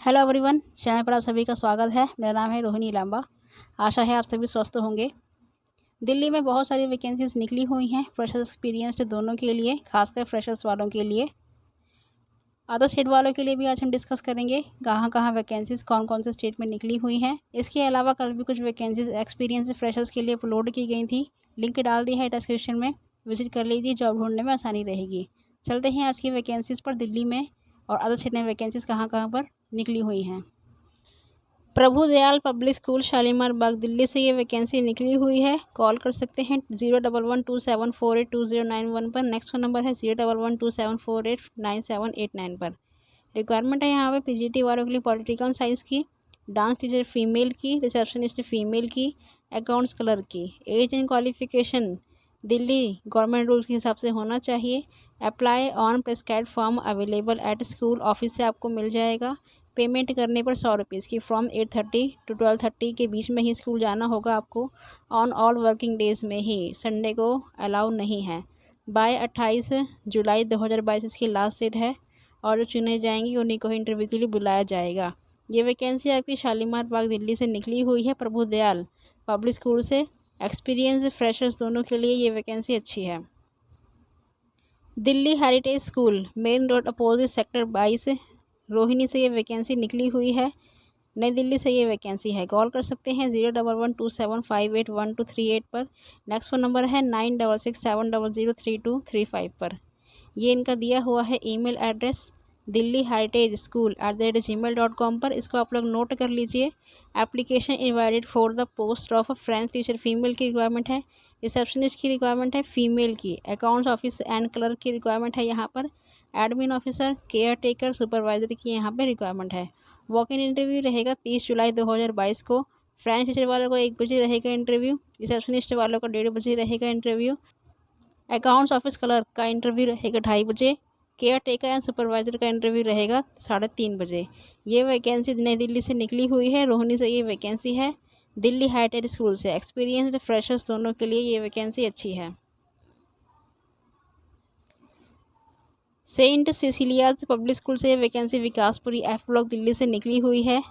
Hello everyone, channel पर आप सभी का स्वागत है। मेरा नाम है रोहिणी लांबा। आशा है आप सभी स्वस्थ होंगे। दिल्ली में बहुत सारी वैकेंसीज निकली हुई हैं फ्रेशर्स एक्सपीरियंस्ड दोनों के लिए, खासकर फ्रेशर्स वालों के लिए। अदर स्टेट वालों के लिए भी आज हम डिस्कस करेंगे कहाँ कहाँ वैकेंसीज कौन कौन से स्टेट में निकली हुई हैं। इसके अलावा कल भी कुछ वैकेंसीज एक्सपीरियंस फ्रेशर्स के लिए अपलोड की गई थी। लिंक डाल दी है डिस्क्रिप्शन में, विजिट कर लीजिए, जॉब ढूंढने में आसानी रहेगी। चलते हैं आज की वैकेंसीज पर, दिल्ली में और अदर स्टेट में वैकेंसीज कहाँ कहाँ पर निकली हुई हैं। प्रभु दयाल पब्लिक स्कूल शालीमार बाग दिल्ली से ये वैकेंसी निकली हुई है। कॉल कर सकते हैं 01127482091 पर। नेक्स्ट फ़ोन नंबर है 01127489789 पर। रिक्वायरमेंट है यहाँ पे पीजीटी वालों के लिए पॉलिटिकल साइंस की, डांस टीचर फीमेल की, रिसेप्शनिस्ट फीमेल की, अकाउंट्स क्लर्क की। Age and qualification Delhi government rules के हिसाब से होना चाहिए। Apply on prescribed form available at school office से आपको मिल जाएगा। पेमेंट करने पर 100 रुपीज़ की। फ्रॉम 8:30 to 12:30 के बीच में ही स्कूल जाना होगा आपको। ऑन ऑल वर्किंग डेज में ही, संडे को अलाउ नहीं है। बाय 28 जुलाई 2022 इसकी लास्ट डेट है और जो चुने जाएंगे उन्हीं को इंटरव्यू के लिए बुलाया जाएगा। ये वैकेंसी आपकी शालीमार बाग दिल्ली से निकली हुई है, प्रभु दयाल पब्लिक स्कूल से। एक्सपीरियंस फ्रेशर्स दोनों के लिए ये वैकेंसी अच्छी है। Delhi heritage school, main road opposite sector 22 Rohini से ये वैकेंसी निकली हुई है। नई दिल्ली से ये वैकेंसी है। कॉल कर सकते हैं 01127581238 पर। नेक्स्ट फ़ोन नंबर है 9667003235 पर। ये इनका दिया हुआ है ईमेल एड्रेस delhiheritageschool@gmail.com पर। इसको आप लोग नोट कर लीजिए। Application invited for the post of French teacher female की रिक्वायरमेंट है। रिसेप्शनिस्ट की रिक्वायरमेंट है फीमेल की। अकाउंट्स ऑफिस एंड क्लर्क की रिक्वायरमेंट है यहाँ पर। Admin officer, care taker, supervisor की यहाँ पर रिक्वायरमेंट है। वॉक इन इंटरव्यू रहेगा 30 जुलाई 2022 को। फ्रेंच टीचर वालों को 1 बजे रहेगा इंटरव्यू। रिसेप्शनिस्ट वालों को 1:30 बजे रहेगा इंटरव्यू। अकाउंट्स ऑफिस क्लर्क का इंटरव्यू रहेगा 2:30 बजे। केयर टेकर एंड सुपरवाइजर का इंटरव्यू रहेगा 3:30 बजे। ये वैकेंसी नई दिल्ली से निकली हुई है। रोहिणी से ये वैकेंसी है। दिल्ली हेरिटेज स्कूल से एक्सपीरियंस्ड फ्रेशर्स दोनों के लिए ये वैकेंसी अच्छी है। सेंट सिसिलियाज पब्लिक स्कूल से ये vacancy Vikaspuri F block Delhi से निकली हुई है।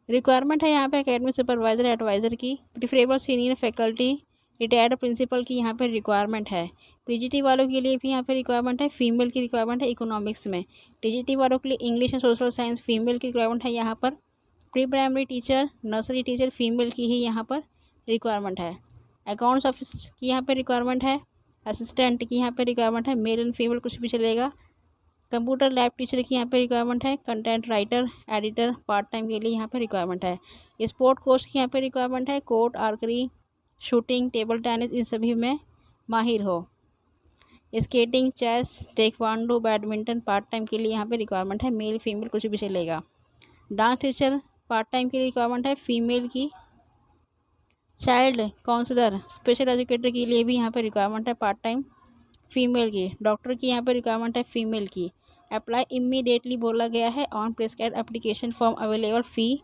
रिक्वायरमेंट है यहाँ पे एकेडमिक सुपरवाइजर एडवाइज़र की। Preferable senior faculty, retired principal की यहाँ पर रिक्वायरमेंट है। पीजीटी वालों के लिए भी यहाँ पे रिक्वायरमेंट है। फीमेल की रिक्वायरमेंट है इकोनॉमिक्स में। टीजीटी वालों के लिए English and social science female की रिक्वायरमेंट है यहाँ पर। Pre primary teacher, nursery teacher female की ही यहाँ पर रिक्वायरमेंट है। अकाउंट्स ऑफिस की यहाँ पर रिक्वायरमेंट है। असिस्टेंट की यहाँ पर रिक्वायरमेंट है। मेल एंड फीमेल कुछ भी चलेगा। कंप्यूटर लैब टीचर की यहाँ पे रिक्वायरमेंट है। Content writer, editor part time के लिए यहाँ पे रिक्वायरमेंट है। स्पोर्ट कोच की यहाँ पे रिक्वायरमेंट है। Court, archery, shooting, table tennis इन सभी में माहिर हो। Skating, chess, taekwondo, badminton part time के लिए यहाँ पे रिक्वायरमेंट है। मेल फीमेल कुछ भी चलेगा। डांस टीचर पार्ट टाइम के लिए रिक्वायरमेंट है फीमेल की। चाइल्ड काउंसलर, स्पेशल एजुकेटर के लिए भी यहाँ पे रिक्वायरमेंट है पार्ट टाइम फीमेल की। डॉक्टर की यहाँ पे रिक्वायरमेंट है फीमेल की। अप्लाई इमीडिएटली बोला गया है। On prescribed application form available, fee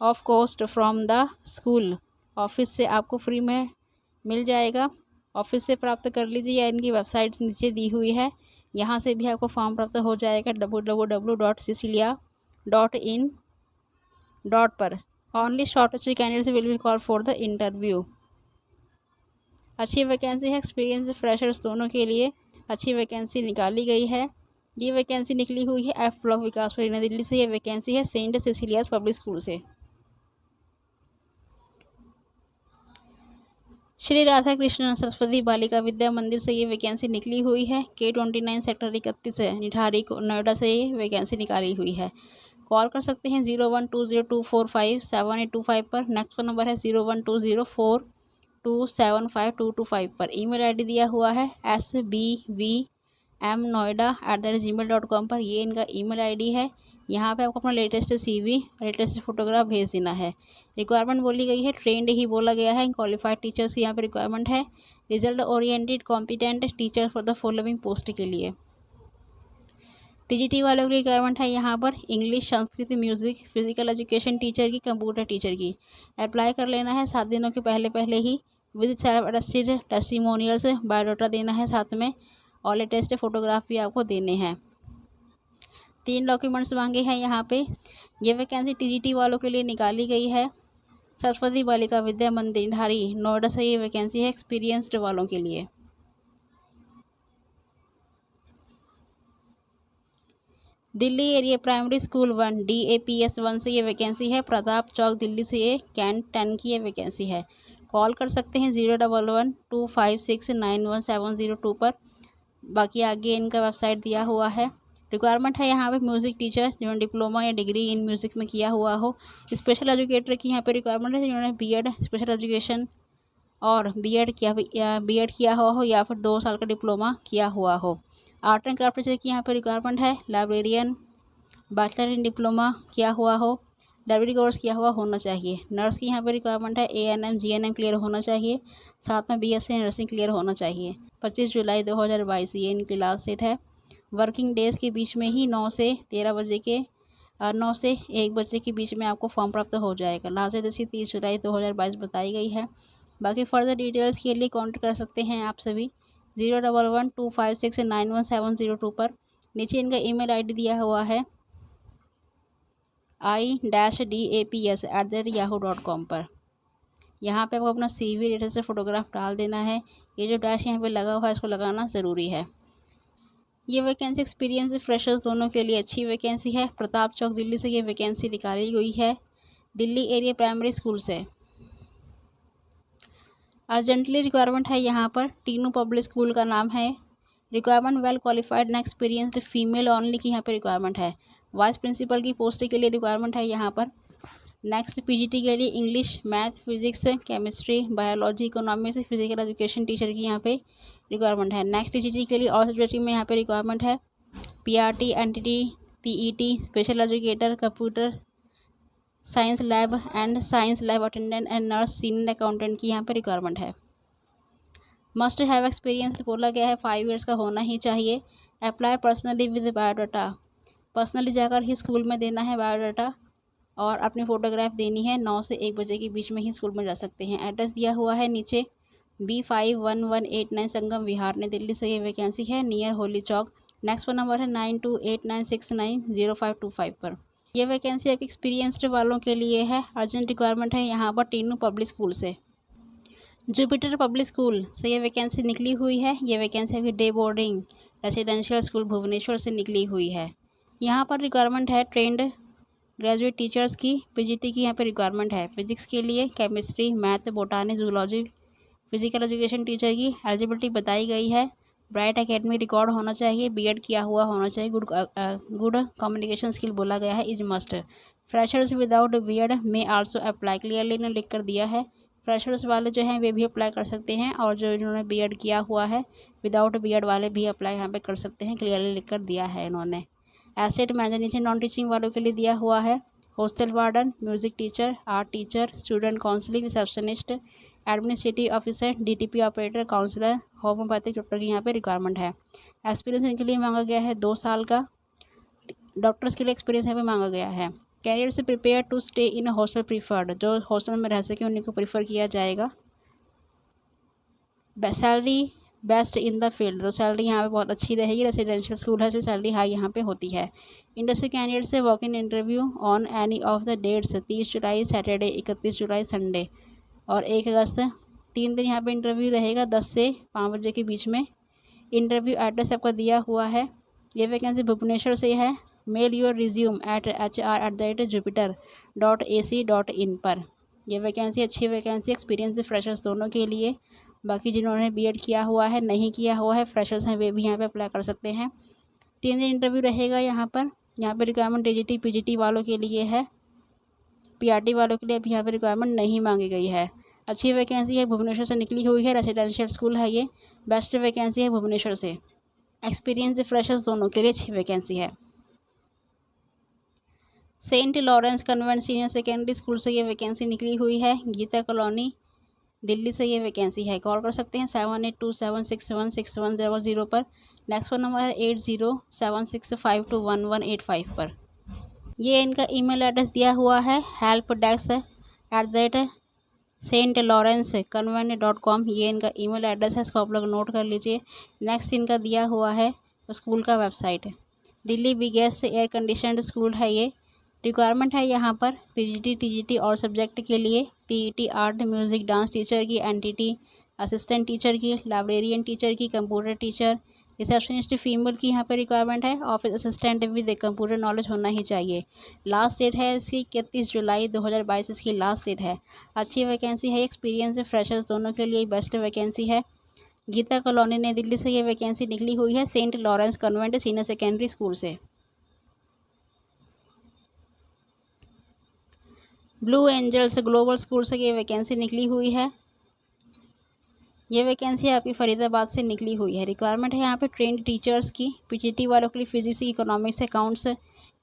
of cost from the school office से आपको फ्री में मिल जाएगा। ऑफिस से प्राप्त कर लीजिए या इनकी वेबसाइट नीचे दी हुई है, यहाँ से भी आपको फॉर्म प्राप्त हो जाएगा www.cecilia.in पर। Only shortlisted candidates will be call for the interview. अच्छी वैकेंसी है। एक्सपीरियंस फ्रेशर्स दोनों के लिए अच्छी वैकेंसी निकाली गई है। ये वैकेंसी निकली हुई है एफ ब्लॉक विकासपुरी नई दिल्ली से। ये वैकेंसी है सेंट सिसिलियाज पब्लिक स्कूल से। श्री राधा कृष्ण सरस्वती बालिका विद्या मंदिर से ये वैकेंसी निकली हुई है। K29 सेक्टर 31 निठारी को नोएडा से ये वैकेंसी निकाली हुई है। कॉल कर सकते हैं 01202457825 पर। नेक्स्ट फोन नंबर है 01204275225 पर। ईमेल आईडी दिया हुआ है sbvmnoida@gmail.com पर। ये इनका ईमेल आईडी है। यहाँ पे आपको अपना लेटेस्ट CV, लेटेस्ट फोटोग्राफ भेज देना है। रिक्वायरमेंट बोली गई है, ट्रेंड ही बोला गया है। क्वालिफाइड टीचर्स की यहाँ पे रिक्वायरमेंट है। Result oriented competent teacher for the following post के लिए। टीजीटी वालों की रिक्वायरमेंट है यहाँ पर English, Sanskrit, music, physical education teacher की, कंप्यूटर टीचर की। अप्लाई कर लेना है 7 दिनों के पहले ही। With self attested testimonials, biodata देना है साथ में और लेटेस्ट फोटोग्राफ भी आपको देने हैं। 3 डॉक्यूमेंट्स मांगे हैं यहाँ पे। ये वैकेंसी टीजीटी वालों के लिए निकाली गई है। सरस्वती बालिका विद्या मंदिर ढारी नोएडा से ये वैकेंसी है एक्सपीरियंस्ड वालों के लिए। Delhi area primary school 1 DAPS 1 से ये वैकेंसी है। प्रताप चौक दिल्ली से ये कैंट 10 की ये वैकेंसी है। कॉल कर सकते हैं 011-256-91702 पर। बाकी आगे इनका वेबसाइट दिया हुआ है। रिक्वायरमेंट है यहाँ पे म्यूज़िक टीचर जिन्होंने डिप्लोमा या डिग्री इन म्यूज़िक में किया हुआ हो। स्पेशल एजुकेटर की यहाँ पे रिक्वायरमेंट है जिन्होंने बीएड स्पेशल एजुकेशन और बीएड किया हुआ हो या फिर 2 साल का डिप्लोमा किया हुआ हो। आर्ट एंड क्राफ्ट टीचर की यहाँ पे रिक्वायरमेंट है। लाइब्रेरियन बैचलर इन डिप्लोमा किया हुआ हो, लाइब्रेरी कोर्स किया हुआ होना चाहिए। नर्स की यहाँ पे रिक्वायरमेंट है। ANM GNM क्लियर होना चाहिए, साथ में BSc नर्सिंग क्लियर होना चाहिए। 25 जुलाई 2022 ये इनकी लास्ट डेट है। वर्किंग डेज़ के बीच में ही 9 से 1 बजे के बीच में आपको फॉर्म प्राप्त हो जाएगा। लास्ट डेट इसकी 30 जुलाई 2022 बताई गई है। बाकी फर्दर डिटेल्स के लिए कॉन्टेक्ट कर सकते हैं आप सभी 011-256-91702 पर। नीचे इनका ईमेल ID दिया हुआ है i-daps@yahoo.com पर। यहाँ पे आपको अपना CV डेटा से फ़ोटोग्राफ डाल देना है। ये जो डैश यहाँ पे लगा हुआ है इसको लगाना ज़रूरी है। ये वैकेंसी एक्सपीरियंस फ्रेशर्स दोनों के लिए अच्छी वैकेंसी है। प्रताप चौक दिल्ली से ये वैकेंसी निकाली गई है, दिल्ली एरिया प्राइमरी स्कूल से। अर्जेंटली रिक्वायरमेंट है यहाँ पर। टीनू पब्लिक स्कूल का नाम है। Requirement well qualified and experienced female only की यहाँ पे रिक्वायरमेंट है। वाइस प्रिंसिपल की पोस्ट के लिए रिक्वायरमेंट है यहाँ पर। नेक्स्ट PGT के लिए English, math, physics, chemistry, biology, economics, physical education teacher की यहाँ पे रिक्वायरमेंट है। नेक्स्ट TGT के लिए और सब्जेक्ट में यहाँ पे रिक्वायरमेंट है। PRT, NTT, PET, special educator, computer science lab attendant and nurse, senior accountant की यहाँ पे रिक्वायरमेंट है। मस्ट हैव एक्सपीरियंस बोला गया है, 5 ईयर्स का होना ही चाहिए। Apply personally with biodata, personally जाकर ही स्कूल में देना है बायोडाटा और अपनी फ़ोटोग्राफ देनी है। 9 से 1 बजे के बीच में ही स्कूल में जा सकते हैं। एड्रेस दिया हुआ है नीचे B51189 संगम विहार ने दिल्ली से ये वैकेंसी है, नियर होली चौक। नेक्स्ट फ़ोन नंबर है 9289690525 पर। ये वैकेंसी आपके एक्सपीरियंस्ड वालों के लिए है। अर्जेंट रिक्वायरमेंट है यहाँ पर टीनू पब्लिक स्कूल से। जुपिटर पब्लिक स्कूल से ये वैकेंसी निकली हुई है। ये वैकेंसी आपकी day boarding residential school Bhubaneswar से निकली हुई है। यहाँ पर रिक्वायरमेंट है ट्रेंड ग्रेजुएट टीचर्स की। PGT की यहाँ पे रिक्वायरमेंट है। फिजिक्स के लिए chemistry, math, बोटानी, zoology, physical education teacher की एलिजिबिलिटी बताई गई है। ब्राइट एकेडमी रिकॉर्ड होना चाहिए, BEड किया हुआ होना चाहिए, गुड कम्युनिकेशन स्किल बोला गया है, इज मस्ट। फ्रेशर्स विदाउट BEड में आल्सो अप्लाई, क्लियरली ने लिख कर दिया है। फ्रेशर्स वाले जो हैं वे भी अप्लाई कर सकते हैं और जो इन्होंने BEड किया हुआ है विदाउट BEड वाले भी अप्लाई यहाँ पे कर सकते हैं, क्लियरली लिख कर दिया है इन्होंने। एसेट मैनेजर नीचे नॉन टीचिंग वालों के लिए दिया हुआ है। Hostel warden, music teacher, art teacher, student counselling, receptionist, administrative officer, DTP operator, counsellor, homeopathic doctor की यहाँ पे रिक्वायरमेंट है। एक्सपीरियंस इनके लिए मांगा गया है 2 साल का। डॉक्टर्स के लिए एक्सपीरियंस यहाँ पे मांगा गया है। कैरियर से prepare to stay in hostel preferred, जो हॉस्टल में रह सके उन्हीं को प्रीफर किया जाएगा। Salary best in the field, तो सैलरी यहाँ पे बहुत अच्छी रहेगी। रेसिडेंशियल स्कूल है तो सैलरी हाई यहाँ पे होती है। इंडस्ट्री कैंडिडेट से walk in interview on any of the dates 30 July Saturday, 31 July Sunday और 1 अगस्त, 3 दिन यहाँ पे इंटरव्यू रहेगा 10 से 5 बजे के बीच में। इंटरव्यू एड्रेस आपका दिया हुआ है। ये वैकेंसी भुवनेश्वर से है। Mail your resume eight hr@jupiter.ac.in पर। यह वैकेंसी अच्छी वैकेंसी, एक्सपीरियंस फ्रेशर्स दोनों के लिए। बाकी जिन्होंने BEड किया हुआ है, नहीं किया हुआ है, फ्रेशर्स हैं, वे भी यहाँ पे अप्लाई कर सकते हैं। 3 दिन इंटरव्यू रहेगा यहाँ पर। यहाँ पे रिक्वायरमेंट DGT PGT वालों के लिए है। PRT वालों के लिए अभी यहाँ पे रिक्वायरमेंट नहीं मांगी गई है। अच्छी वैकेंसी है, भुवनेश्वर से निकली हुई है, रेसिडेंशियल स्कूल है ये। बेस्ट वैकेंसी है भुवनेश्वर से। एक्सपीरियंस फ्रेशर्स दोनों के लिए अच्छी वैकेंसी है। Saint Lawrence convent senior secondary school से ये वैकेंसी निकली हुई है। गीता कॉलोनी दिल्ली से ये वैकेंसी है। कॉल कर सकते हैं 7827616100 पर। नेक्स्ट फ़ोन नंबर है 8076521185 पर। ये इनका ईमेल एड्रेस दिया हुआ है helpdesk@saintlawrenceconvent.com, ये इनका ईमेल एड्रेस है, इसको आप लोग नोट कर लीजिए। नेक्स्ट इनका दिया हुआ है स्कूल का website Delhi biggest air conditioned school है ये। रिक्वायरमेंट है यहाँ पर पीजीटी टीजीटी और सब्जेक्ट के लिए PET art music dance teacher की, एनटीटी असिस्टेंट टीचर की, लाइब्रेरियन टीचर की, कंप्यूटर टीचर, रिसेप्शनिस्ट फीमेल की यहाँ पर रिक्वायरमेंट है। Office assistant with computer knowledge होना ही चाहिए। लास्ट डेट है इसकी 31 जुलाई 2022 इसकी लास्ट डेट है। अच्छी वैकेंसी है, एक्सपीरियंस फ्रेशर्स दोनों के लिए बेस्ट वैकेंसी है। गीता कॉलोनी नई दिल्ली से ये वैकेंसी निकली हुई है, saint Lawrence convent senior secondary school से। ब्लू एंजल्स ग्लोबल स्कूल से ये वैकेंसी निकली हुई है। ये वैकेंसी आपकी फरीदाबाद से निकली हुई है। रिक्वायरमेंट है यहाँ पे ट्रेंड टीचर्स की, पीजीटी वालों के लिए physics economics accounts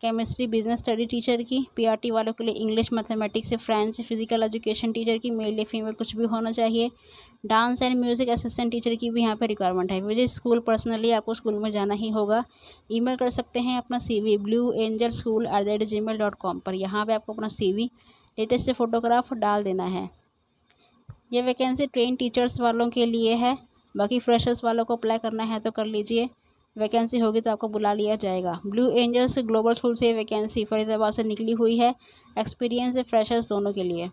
chemistry business study teacher की, पीआरटी वालों के लिए English mathematics French physical education teacher की, मेल या फीमेल कुछ भी होना चाहिए। Dance and music assistant teacher की भी यहाँ पर रिक्वायरमेंट है। विजिट स्कूल पर्सनली आपको स्कूल में जाना ही होगा। ईमेल कर सकते हैं अपना CV blueangelschool@gmail.com पर। यहाँ पे आपको अपना CV लेटेस्ट फोटोग्राफ डाल देना है। ये वैकेंसी ट्रेन टीचर्स वालों के लिए है, बाकी फ्रेशर्स वालों को अप्लाई करना है तो कर लीजिए। वैकेंसी होगी तो आपको बुला लिया जाएगा। ब्लू एंजल्स ग्लोबल स्कूल से वैकेंसी फरीदाबाद से निकली हुई है, एक्सपीरियंस फ्रेशर्स दोनों के लिए।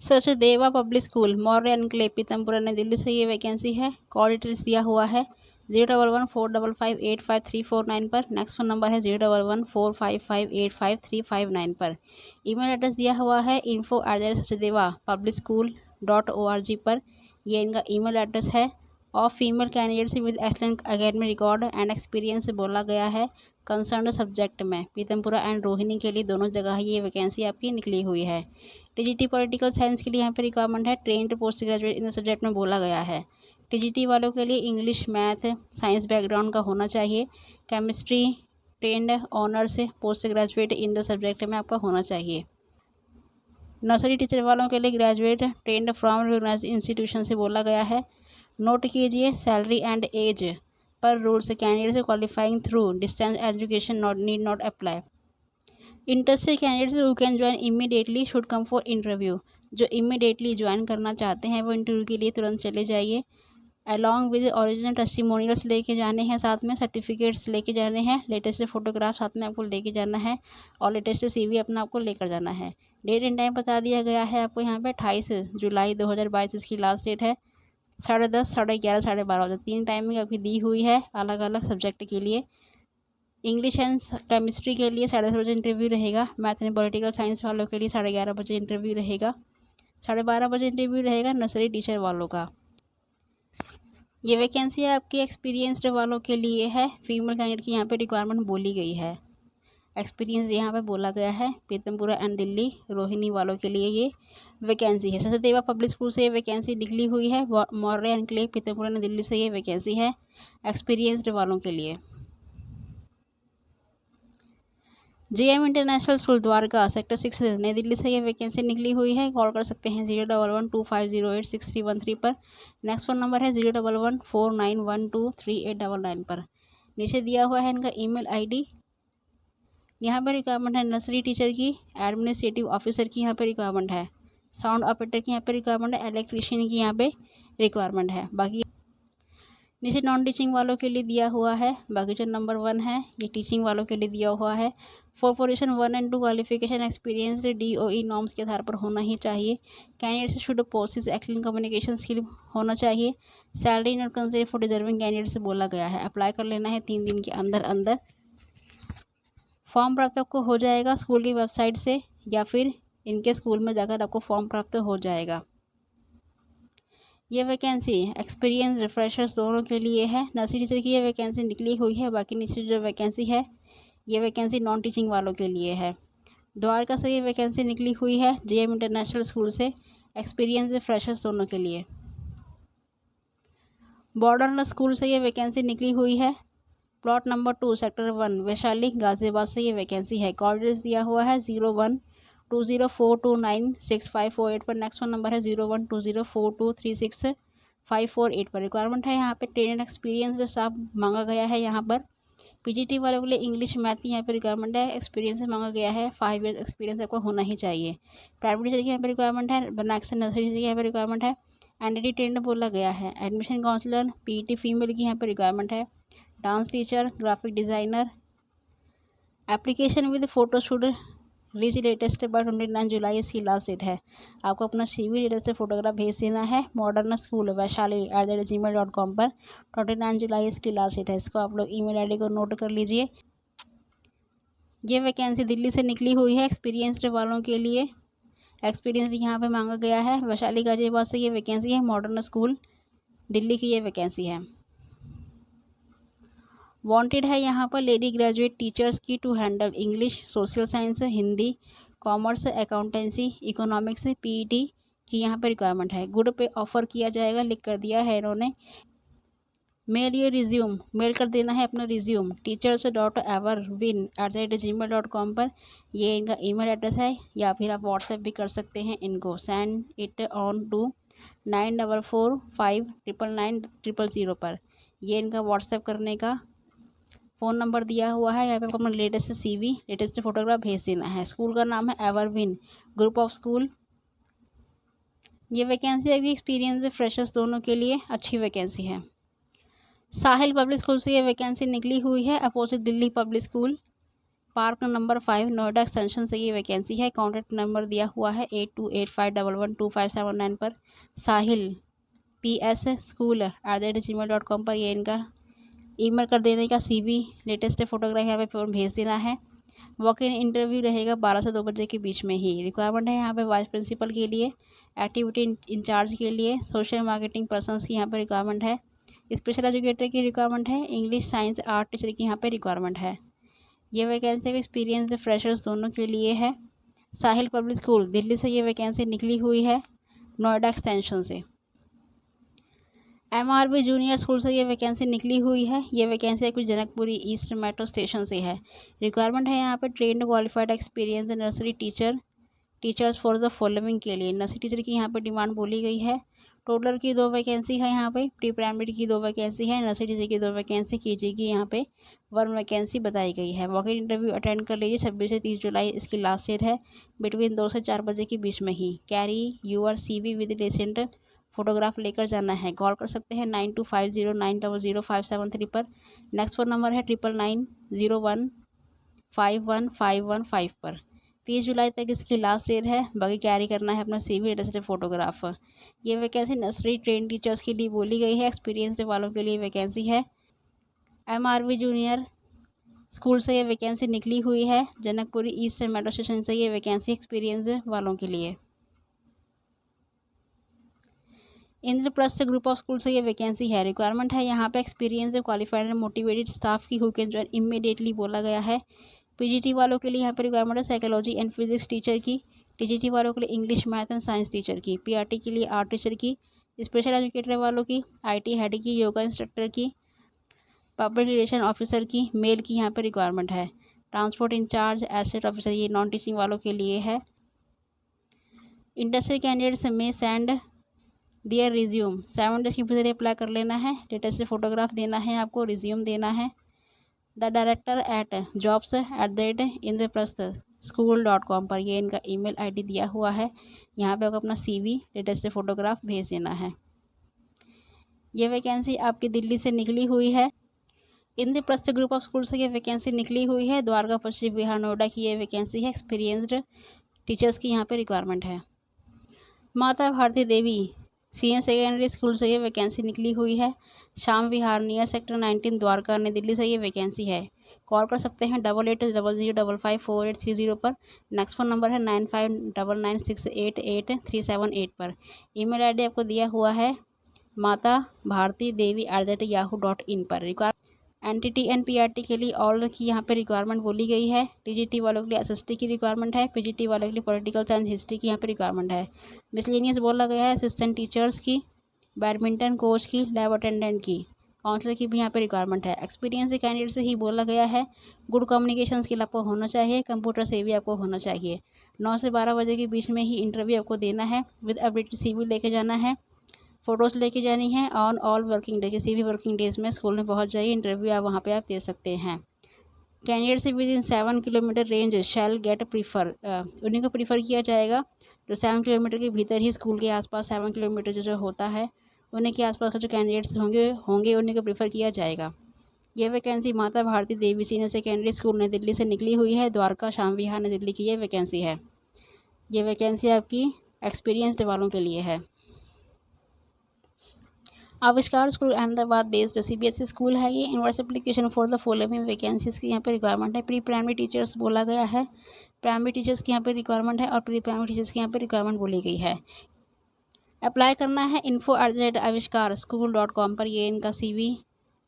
Sachdeva public school Maurya enclave Pitampura नई दिल्ली से ये वैकेंसी है। कॉल डिटेल्स दिया हुआ है 01145585349 पर। नेक्स्ट फोन नंबर है 01145585359 पर। ईमेल एड्रेस दिया हुआ है info@sachdeva publicschool.org पर। ये इनका ईमेल एड्रेस है। Of female candidates with excellent academic record and experience बोला गया है कंसर्न सब्जेक्ट में। पीतमपुरा एंड रोहिणी के लिए दोनों जगह ये वैकेंसी आपकी निकली हुई है। टीजीटी पॉलिटिकल साइंस के लिए यहाँ पे रिक्वायरमेंट है trend post graduate in the subject में बोला गया है। टीजीटी वालों के लिए इंग्लिश मैथ साइंस बैकग्राउंड का होना चाहिए। Chemistry trained honours post graduate in the subject में आपका होना चाहिए। नर्सरी टीचर वालों के लिए graduate trained from recognised institution से बोला गया है। नोट कीजिए salary and age per rules candidates qualifying through distance education need not apply. Interested candidates who can join immediately should come for interview. जो immediately join करना चाहते हैं वो इंटरव्यू के लिए तुरंत चले जाइए। अलॉन्ग विद ओरिजिनल टेस्टिमोनियल्स लेके जाने हैं, साथ में सर्टिफिकेट्स लेके जाने हैं, लेटेस्ट फोटोग्राफ साथ में आपको लेके जाना है और लेटेस्ट CV अपना आपको लेकर जाना है। डेट एंड टाइम बता दिया गया है आपको यहाँ पे 28 जुलाई 2022 इसकी लास्ट डेट है। 10:30, 11:30, 12:30 बजे 3 टाइमिंग आपकी दी हुई है अलग अलग सब्जेक्ट के लिए। इंग्लिश एंड केमिस्ट्री के लिए 10:30 बजे इंटरव्यू रहेगा। मैथ एंड पॉलिटिकल साइंस वालों के लिए 11:30 बजे इंटरव्यू रहेगा। 12:30 बजे इंटरव्यू रहेगा नर्सरी टीचर वालों का। ये वैकेंसी आपकी एक्सपीरियंसड वालों के लिए है। फीमेल कैंडिडेट की यहाँ पे रिक्वायरमेंट बोली गई है। एक्सपीरियंस यहाँ पे बोला गया है। पीतमपुरा एंड दिल्ली रोहिणी वालों के लिए ये वैकेंसी है। सचदेवा पब्लिक स्कूल से ये वैकेंसी निकली हुई है। मौर्य एनक्लेव पीतमपुरा एंड दिल्ली से ये वैकेंसी है एक्सपीरियंसड वालों के लिए। JM international school Dwarka sector 6 नई दिल्ली से ये वैकेंसी निकली हुई है। कॉल कर सकते हैं 01125086313 पर। नेक्स्ट फोन नंबर है 01149123899 पर। नीचे दिया हुआ है इनका ईमेल ID। यहाँ पर रिक्वायरमेंट है नर्सरी टीचर की, एडमिनिस्ट्रेटिव ऑफिसर की यहाँ पर रिक्वायरमेंट है, साउंड ऑपरेटर की यहाँ पर रिक्वायरमेंट है, इलेक्ट्रीशियन की यहाँ पे रिक्वायरमेंट है। बाकी नीचे नॉन टीचिंग वालों के लिए दिया हुआ है। बाकी जो नंबर 1 है ये टीचिंग वालों के लिए दिया हुआ है। For position 1 and 2 qualification experience DOE norms के आधार पर होना ही चाहिए। Candidates should possess excellent communication skill होना चाहिए। Salary not consider for deserving candidates बोला गया है। अप्लाई कर लेना है 3 दिन के अंदर अंदर। फॉर्म प्राप्त आपको हो जाएगा स्कूल की वेबसाइट से या फिर इनके स्कूल में जाकर आपको फॉर्म प्राप्त हो जाएगा। ये वैकेंसी एक्सपीरियंस रिफ्रेशर्स दोनों के लिए है। नर्सरी टीचर की ये वैकेंसी निकली हुई है। बाकी नीचे जो वैकेंसी है ये वैकेंसी नॉन टीचिंग वालों के लिए है। द्वारका से ये वैकेंसी निकली हुई है JM इंटरनेशनल स्कूल से एक्सपीरियंस रिफ्रेशर्स दोनों के लिए। बॉर्डर स्कूल से ये वैकेंसी निकली हुई है। Plot number 2 sector 1 Vaishali Ghaziabad से ये वैकेंसी है। कॉल डिटेल्स दिया हुआ है 01204296548 पर। नेक्स्ट फोन नंबर है 01204236548 पर। रिक्वायरमेंट है यहाँ पे ट्रेन एक्सपीरियंस स्टाफ मांगा गया है। यहाँ पर PGT वालों के लिए इंग्लिश मैथ की यहाँ पे रिक्वायरमेंट है। एक्सपीरियंस मांगा गया है 5 ईयर्स एक्सपीरियंस आपको होना ही चाहिए। प्राइवेट टीचर की यहाँ पे रिक्वायरमेंट है। नेक्स्ट नर्सरी की यहाँ पे रिक्वायरमेंट है। एंटिटी ट्रेंड बोला गया है। एडमिशन काउंसलर PET फीमेल की यहाँ पे रिक्वायरमेंट है। Dance teacher, graphic designer. Application with photo shoot reach latest by 29 जुलाई इसकी लास्ट डेट है। आपको अपना CV लेटेस्ट फोटोग्राफ भेज देना है मॉडर्न स्कूल वैशाली@gmail.com पर। 29 जुलाई इसकी लास्ट डेट है। इसको आप लोग email ID को नोट कर लीजिए। ये वैकेंसी दिल्ली से निकली हुई है एक्सपीरियंसड वालों के लिए। एक्सपीरियंस यहाँ पे मांगा गया है। वैशाली गाजियाबाद से ये वैकेंसी है। मॉडर्न स्कूल दिल्ली की ये वैकेंसी है। वांटेड है यहाँ पर लेडी ग्रेजुएट टीचर्स की to handle English, social science, Hindi, commerce, accountancy, economics, PET की यहाँ पर रिक्वायरमेंट है। गुड पे ऑफर किया जाएगा, लिख कर दिया है इन्होंने। मेल ये रिज्यूम, मेल कर देना है अपना रिज्यूम teachers.everwin@gmail.com पर। ये इनका ईमेल एड्रेस है, या फिर आप व्हाट्सएप भी कर सकते हैं इनको। सेंड इट ऑन टू 9445999000 पर। ये इनका व्हाट्सएप करने का फ़ोन नंबर दिया हुआ है। यहाँ पे आपको अपना लेटेस्ट CV, लेटेस्ट फोटोग्राफ भेज देना है। स्कूल का नाम है एवरविन ग्रुप ऑफ स्कूल। ये वैकेंसी अभी एक्सपीरियंस फ्रेशर्स दोनों के लिए अच्छी वैकेंसी है। साहिल पब्लिक स्कूल से ये वैकेंसी निकली हुई है, opposite Delhi public school, park number 5, Noida extension से ये वैकेंसी है। कॉन्टैक्ट नंबर दिया हुआ है 8285112579 पर। साहिल PS school@gmail.com पर ये इनका ईमेल कर देने का CV, लेटेस्ट फोटोग्राफ यहाँ पे भेज देना है। वॉक इन इंटरव्यू रहेगा 12 से 2 बजे के बीच में ही। रिक्वायरमेंट है यहाँ पे वाइस प्रिंसिपल के लिए, एक्टिविटी इंचार्ज के लिए, सोशल मार्केटिंग पर्सनस की यहाँ पे रिक्वायरमेंट है, स्पेशल एजुकेटर की रिक्वायरमेंट है, इंग्लिश, साइंस, आर्ट टीचर की यहाँ पे रिक्वायरमेंट है। ये वैकेंसी एक्सपीरियंस फ्रेशर्स दोनों के लिए है। साहिल पब्लिक स्कूल दिल्ली से ये वैकेंसी निकली हुई है, नोएडा एक्सटेंशन से। MRB जूनियर स्कूल से ये वैकेंसी निकली हुई है। ये वैकेंसी कुछ जनकपुरी ईस्ट मेट्रो स्टेशन से है। रिक्वायरमेंट है यहाँ पे trend qualified experience nursery teachers for the following के लिए। नर्सरी टीचर की यहाँ पे डिमांड बोली गई है। टोटल की 2 वैकेंसी है यहाँ पे। प्री प्राइमरी की 2 वैकेंसी है, नर्सरी टीचर की 2 वैकेंसी, KG की यहाँ पे 1 वैकेंसी बताई गई है। वॉक इन इंटरव्यू अटेंड कर लीजिए। 26 से 30 जुलाई इसकी लास्ट डेट है, बिटवीन 2 से 4 बजे के बीच में ही। Carry your CV with recent photograph लेकर जाना है। कॉल कर सकते हैं 9250900573 पर। नेक्स्ट फ़ोन नंबर है 9990151515 पर। 30 जुलाई तक इसकी लास्ट डेट है। बाकी कैरी करना है अपना CV, लेटेस्ट फोटोग्राफ। ये वैकेंसी नर्सरी ट्रेन टीचर्स के लिए बोली गई है। एक्सपीरियंस्ड वालों के लिए वैकेंसी है। MRV जूनियर स्कूल से ये वैकेंसी निकली हुई है, जनकपुरी ईस्ट मेट्रो स्टेशन से ये वैकेंसी एक्सपीरियंस वालों के लिए। इंद्रप्रस्थ ग्रुप ऑफ स्कूल से ये वैकेंसी है। रिक्वायरमेंट है यहाँ पे experience qualified and motivated staff की हु कैन जॉइन इमीडिएटली बोला गया है। PGT वालों के लिए यहाँ पे रिक्वायरमेंट है साइकोलॉजी एंड फिजिक्स टीचर की। TGT वालों के लिए English, math and science teacher की। PRT के लिए आर्ट टीचर की। स्पेशल एजुकेटर वालों की IT हेड की, योगा इंस्ट्रक्टर की, पब्लिक रिलेशन ऑफिसर की, मेल की यहाँ पे रिक्वायरमेंट है। ट्रांसपोर्ट इंचार्ज, एसेट ऑफिसर, ये नॉन टीचिंग वालों के लिए है। इंडस्ट्री कैंडिडेट्स में सेंड दियर रिज्यूम 7 डेज के भीतर अप्लाई कर लेना है। लेटेस्ट फोटोग्राफ देना है आपको, रिज्यूम देना है। द डायरेक्टर एट jobs@indraprasthschool.com पर ये इनका email ID दिया हुआ है। यहाँ पे आपको अपना CV, लेटेस्ट फोटोग्राफ भेज देना है। ये वैकेंसी आपकी दिल्ली से निकली हुई है। इंद्रप्रस्थ ग्रुप ऑफ स्कूल से ये वैकेंसी निकली हुई है। द्वारका, पश्चिम बिहार, नोएडा की ये वैकेंसी है। एक्सपीरियंस्ड टीचर्स की यहाँ पे रिक्वायरमेंट है। माता भारती देवी सीनियर सेकेंडरी स्कूल से ये वैकेंसी निकली हुई है। श्याम विहार नियर सेक्टर 19 द्वारका, नई दिल्ली से ये वैकेंसी है। कॉल कर सकते हैं 8800554830 पर। नेक्स्ट फ़ोन नंबर है 9599688378 पर। ईमेल ID आपको दिया हुआ है माता भारती देवी @yahoo.in पर। NTT and PRT के लिए ऑल की यहाँ पे रिक्वायरमेंट बोली गई है। TGT वालों के लिए SST की रिक्वायरमेंट है। PGT वालों के लिए पॉलिटिकल साइंस, हिस्ट्री की यहाँ पे रिक्वायरमेंट है। मिसलेनियस बोला गया है असिस्टेंट टीचर्स की, बैडमिंटन कोच की, लैब अटेंडेंट की, काउंसलर की भी यहाँ पे रिक्वायरमेंट है। एक्सपीरियंस कैंडिडेट से ही बोला गया है। गुड कम्युनिकेशन स्किल आपको होना चाहिए, कंप्यूटर से भी आपको होना चाहिए। 9 से 12 बजे के बीच में ही इंटरव्यू आपको देना है। विद अपडेटेड CV लेके जाना है, फ़ोटोज़ लेके जानी है। ऑन ऑल वर्किंग डे, किसी भी वर्किंग डेज में स्कूल में पहुंच जाइए। इंटरव्यू आप वहां पे आप दे सकते हैं। कैंडिडेट से with in 7 kilometre range shell gate prefer, उन्हीं को प्रीफर किया जाएगा जो 7 किलोमीटर के भीतर ही स्कूल के आसपास 7 किलोमीटर जो होता है उन्हीं के आसपास का जो कैंडिडेट्स होंगे उन्हीं को प्रीफर किया जाएगा। ये वैकेंसी माता भारती देवी सीनियर सेकेंडरी स्कूल नई दिल्ली से निकली हुई है। द्वारका श्याम विहार नई दिल्ली की ये वैकेंसी है। ये वैकेंसी आपकी एक्सपीरियंस्ड वालों के लिए है। आविष्कार school Ahmedabad based CBSE school है ये। Inverse application for the following vacancies की यहाँ पे रिक्वायरमेंट है। प्री प्राइमरी टीचर्स बोला गया है, प्राइमरी टीचर्स की यहाँ पे रिक्वायरमेंट है और प्री प्राइमरी टीचर्स की यहाँ पे रिक्वायरमेंट बोली गई है। अप्लाई करना है info@aviskarskool.com पर। ये इनका CV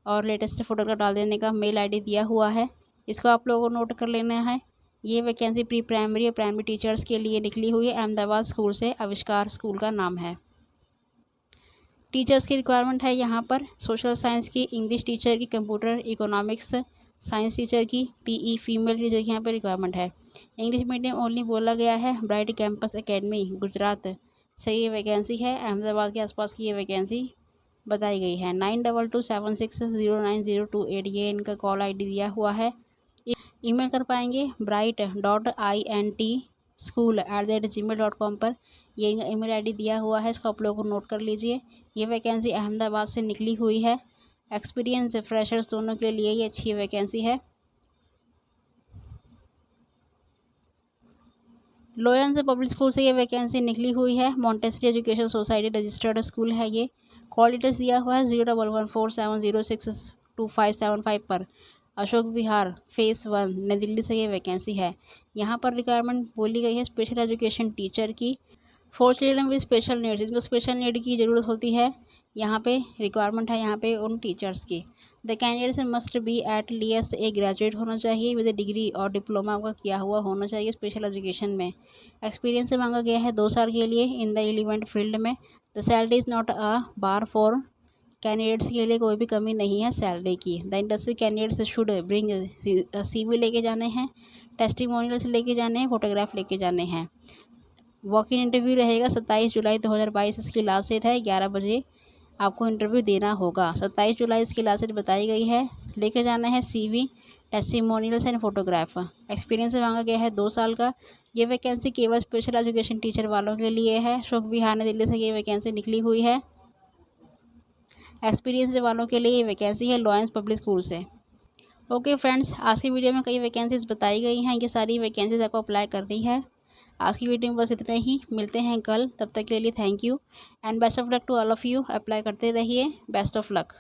और लेटेस्ट फोटोग्राफ डाल देने का मेल ID दिया हुआ है, इसको आप लोगों को नोट कर लेना है। ये वैकेंसी प्री प्राइमरी और प्राइमरी टीचर्स के लिए निकली हुई है। अहमदाबाद स्कूल से आविष्कार स्कूल का नाम है। टीचर्स की रिक्वायरमेंट है यहाँ पर सोशल साइंस की, इंग्लिश टीचर की, कंप्यूटर इकोनॉमिक्स साइंस टीचर की, PE फीमेल टीचर की यहाँ पर रिक्वायरमेंट है। इंग्लिश मीडियम ओनली बोला गया है। ब्राइट कैंपस एकेडमी गुजरात से ये वैकेंसी है। अहमदाबाद के आसपास की ये वैकेंसी बताई गई है। 9227609028 ये इनका कॉल ID दिया हुआ है। ईमेल कर पाएंगे bright.intschool@gmail.com पर। ये इनका ईमेल ID दिया हुआ है, इसको आप लोगों को नोट कर लीजिए। ये वैकेंसी अहमदाबाद से निकली हुई है। एक्सपीरियंस फ्रेशर्स दोनों के लिए ये अच्छी वैकेंसी है। लोयंस पब्लिक स्कूल से ये वैकेंसी निकली हुई है। Montessori education society registered school है ये। कॉल डिटेल्स दिया हुआ है 01147062575 पर। अशोक विहार फेस 1 नई दिल्ली से ये वैकेंसी है। यहाँ पर रिक्वायरमेंट बोली गई है स्पेशल एजुकेशन टीचर की for children with special needs. जिनको स्पेशल नीड की ज़रूरत होती है यहाँ पे रिक्वायरमेंट है यहाँ पे उन टीचर्स की। The candidates must be at least A graduate होना चाहिए विद डिग्री और डिप्लोमा का किया हुआ होना चाहिए स्पेशल एजुकेशन में। एक्सपीरियंस से मांगा गया है 2 साल के लिए इन द रिलेवेंट फील्ड में। The salary is not a bar for candidates के लिए कोई भी कमी नहीं है सैलरी की। The industry candidates should bring CV लेके जाने हैं, टेस्टिमोनियल्स लेके जाने हैं, फोटोग्राफ लेके जाने हैं। वॉक इन इंटरव्यू रहेगा 27 जुलाई 2022 इसकी लास्ट डेट है। 11 बजे आपको इंटरव्यू देना होगा। 27 जुलाई इसकी लास्ट डेट बताई गई है। लेकर जाना है CV, testimonials and photograph. Experience से मांगा गया है 2 साल का। ये वैकेंसी केवल स्पेशल एजुकेशन टीचर वालों के लिए है। अशोक विहार नई दिल्ली से ये वैकेंसी निकली हुई है। एक्सपीरियंस वालों के लिए ये वैकेंसी है लोयंस पब्लिक स्कूल से। ओके फ्रेंड्स, आज की वीडियो में कई वैकेंसीज बताई गई हैं। ये सारी वैकेंसीज आपको अप्लाई करनी है। आज की वीडियो में बस इतना ही। मिलते हैं कल, तब तक के लिए thank you and best of luck to all of you. Apply करते रहिए। Best of luck.